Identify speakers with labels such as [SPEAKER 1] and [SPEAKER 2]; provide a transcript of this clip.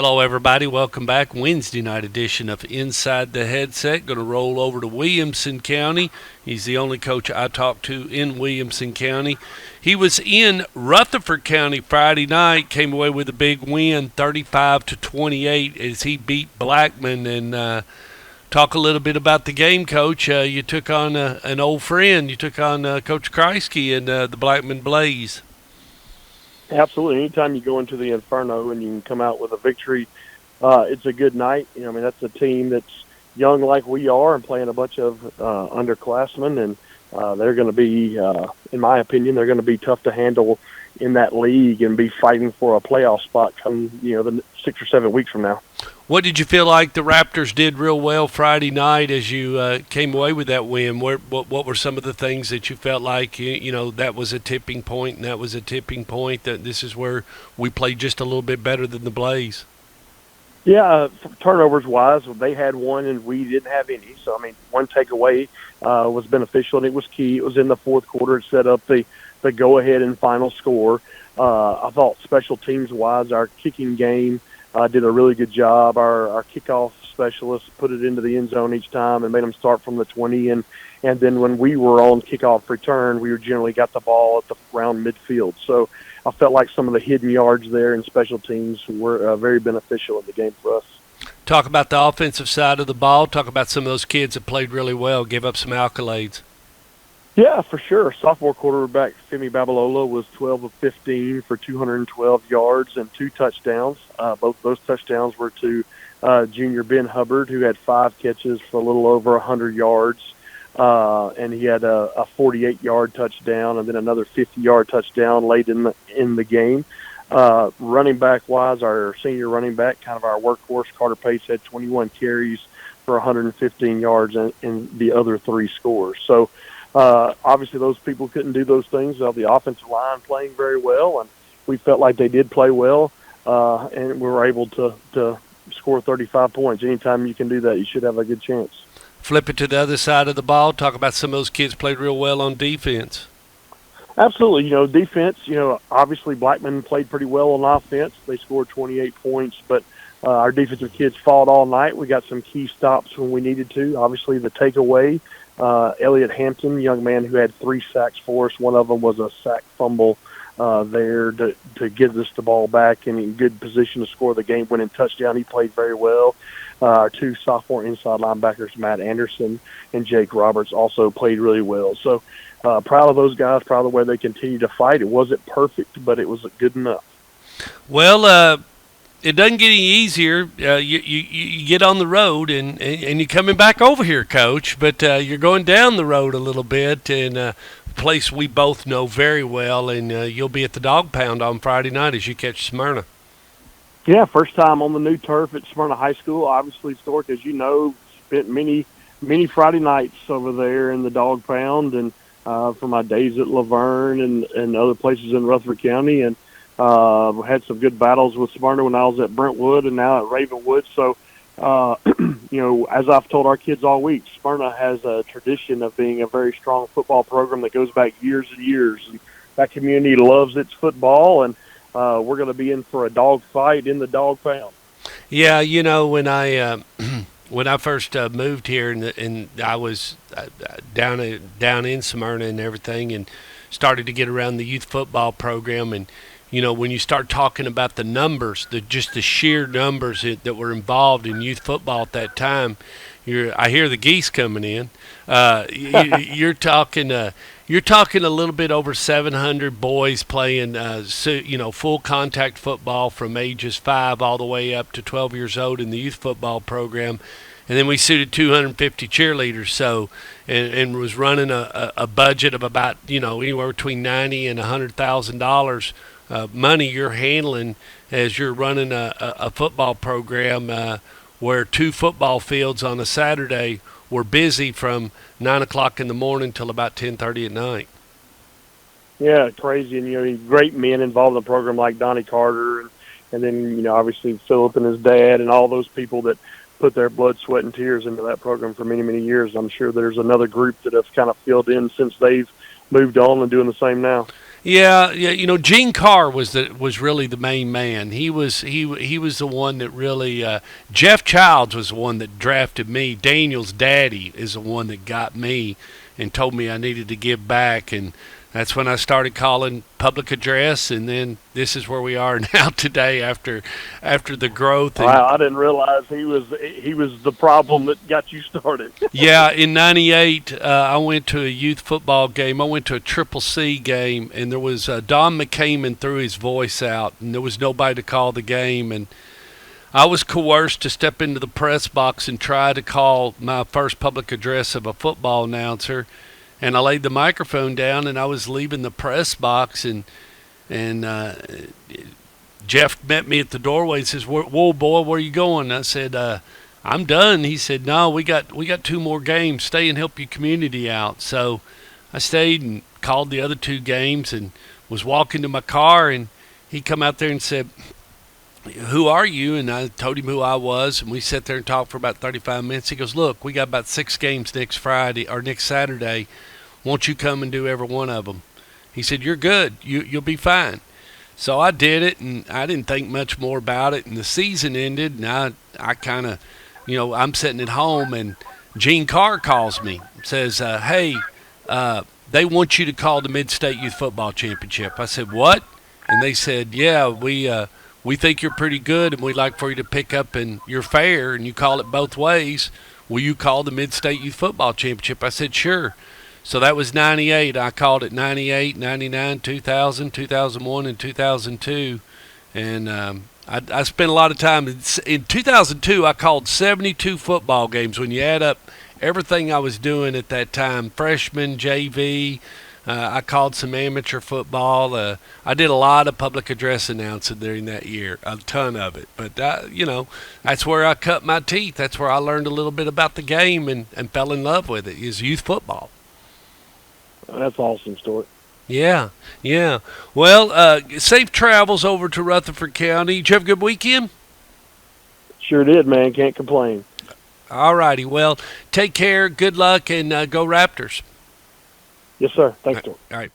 [SPEAKER 1] Hello, everybody. Welcome back. Wednesday night edition of Inside the Headset. Going to roll over to Williamson County. He's the only coach I talked to in Williamson County. He was in Rutherford County Friday night. Came away with a big win, 35-28, as he beat Blackman. And talk a little bit about the game, Coach. You took on an old friend. You took on Coach Kreisky and the Blackman Blaze.
[SPEAKER 2] Absolutely. Anytime you go into the Inferno and you can come out with a victory, it's a good night. That's a team that's young like we are and playing a bunch of underclassmen, and they're going to be, in my opinion, they're going to be tough to handle in that league and be fighting for a playoff spot come, the 6 or 7 weeks from now.
[SPEAKER 1] What did you feel like the Raptors did real well Friday night as you came away with that win? What were some of the things that you felt like, that was a tipping point and that was a tipping point, that this is where we played just a little bit better than the Blaze?
[SPEAKER 2] Yeah, turnovers-wise, they had one and we didn't have any. So, one takeaway was beneficial, and it was key. It was in the fourth quarter. It set up the go-ahead and final score. I thought special teams-wise, our kicking game did a really good job. Our kickoff specialists put it into the end zone each time and made them start from the 20. And then when we were on kickoff return, we generally got the ball at the around midfield. So I felt like some of the hidden yards there in special teams were very beneficial in the game for us.
[SPEAKER 1] Talk about the offensive side of the ball. Talk about some of those kids that played really well, gave up some accolades.
[SPEAKER 2] Yeah, for sure. Sophomore quarterback Femi Babalola was 12 of 15 for 212 yards and 2 touchdowns. Both those touchdowns were to junior Ben Hubbard, who had 5 catches for a little over 100 yards. And he had a 48-yard touchdown and then another 50-yard touchdown late in the game. Running back-wise, our senior running back, kind of our workhorse, Carter Pace, had 21 carries for 115 yards and the other 3 scores. So, obviously, those people couldn't do those things. The offensive line playing very well, and we felt like they did play well, and we were able to score 35 points. Anytime you can do that, you should have a good chance.
[SPEAKER 1] Flip it to the other side of the ball. Talk about some of those kids played real well on defense.
[SPEAKER 2] Absolutely. Defense, obviously Blackman played pretty well on offense. They scored 28 points, but our defensive kids fought all night. We got some key stops when we needed to. Obviously, the takeaway, Elliott Hampton, young man who had 3 sacks for us. One of them was a sack fumble there to get us the ball back and in good position to score the game-winning touchdown. He played very well. Our 2 sophomore inside linebackers, Matt Anderson and Jake Roberts, also played really well. So proud of those guys, proud of the way they continue to fight. It wasn't perfect, but it was good enough.
[SPEAKER 1] Well, it doesn't get any easier. You get on the road, and you're coming back over here, Coach, but you're going down the road a little bit in a place we both know very well, and you'll be at the Dog Pound on Friday night as you catch Smyrna.
[SPEAKER 2] Yeah, first time on the new turf at Smyrna High School. Obviously, Stork, as you know, spent many Friday nights over there in the Dog Pound, and for my days at Laverne and other places in Rutherford County, and had some good battles with Smyrna when I was at Brentwood and now at Ravenwood. So, as I've told our kids all week, Smyrna has a tradition of being a very strong football program that goes back years and years. And that community loves its football, and we're going to be in for a dog fight in the Dog Pound.
[SPEAKER 1] Yeah, when I first moved here and I was down in Smyrna and everything, and started to get around the youth football program, and when you start talking about the numbers, just the sheer numbers that were involved in youth football at that time, I hear the geese coming in. You're talking a little bit over 700 boys playing, full contact football from ages 5 all the way up to 12 years old in the youth football program. And then we suited 250 cheerleaders, so and was running a budget of about anywhere between $90,000 and $100,000 money you're handling as you're running a football program where 2 football fields on a Saturday were busy from 9 o'clock in the morning till about 10:30 at night.
[SPEAKER 2] Yeah, crazy, and great men involved in the program like Donnie Carter, and then obviously Philip and his dad, and all those people that put their blood, sweat, and tears into that program for many, many years. I'm sure there's another group that have kind of filled in since they've moved on and doing the same now.
[SPEAKER 1] Yeah, yeah. Gene Carr was really the main man. He was the one that really. Jeff Childs was the one that drafted me. Daniel's daddy is the one that got me and told me I needed to give back, and that's when I started calling public address, and then this is where we are now today after the growth. And
[SPEAKER 2] Wow, I didn't realize he was the problem that got you started.
[SPEAKER 1] yeah, in '98, I went to a youth football game. I went to a Triple C game, and there was Don McCaman threw his voice out, and there was nobody to call the game. And I was coerced to step into the press box and try to call my first public address of a football announcer. And I laid the microphone down, and I was leaving the press box, and Jeff met me at the doorway and says, "Whoa, boy, where you going?" I said, "I'm done." He said, "No, we got two more games. Stay and help your community out." So I stayed and called the other two games and was walking to my car, and he come out there and said, "Who are you?" And I told him who I was, and we sat there and talked for about 35 minutes. He goes, "Look, we got about 6 games next Friday or next Saturday. Won't you come and do every one of them?" He said, "You're good. You'll be fine." So I did it, and I didn't think much more about it. And the season ended, and I kind of, I'm sitting at home, and Gene Carr calls me, says, "Hey, they want you to call the Mid-State Youth Football Championship." I said, "What?" And they said, "Yeah, we think you're pretty good, and we'd like for you to pick up, and you're fair, and you call it both ways. Will you call the Mid-State Youth Football Championship?" I said, "Sure." So that was '98. I called it '98, '99, 2000, 2001, and 2002. And I spent a lot of time. In 2002, I called 72 football games. When you add up everything I was doing at that time, freshman, JV, I called some amateur football. I did a lot of public address announcing during that year, a ton of it. But, that's where I cut my teeth. That's where I learned a little bit about the game and fell in love with it, is youth football.
[SPEAKER 2] That's awesome, Stuart.
[SPEAKER 1] Yeah, yeah. Well, safe travels over to Rutherford County. Did you have a good weekend?
[SPEAKER 2] Sure did, man. Can't complain.
[SPEAKER 1] All righty. Well, take care. Good luck, and go Raptors.
[SPEAKER 2] Yes, sir. Thanks, Stuart.
[SPEAKER 1] All right.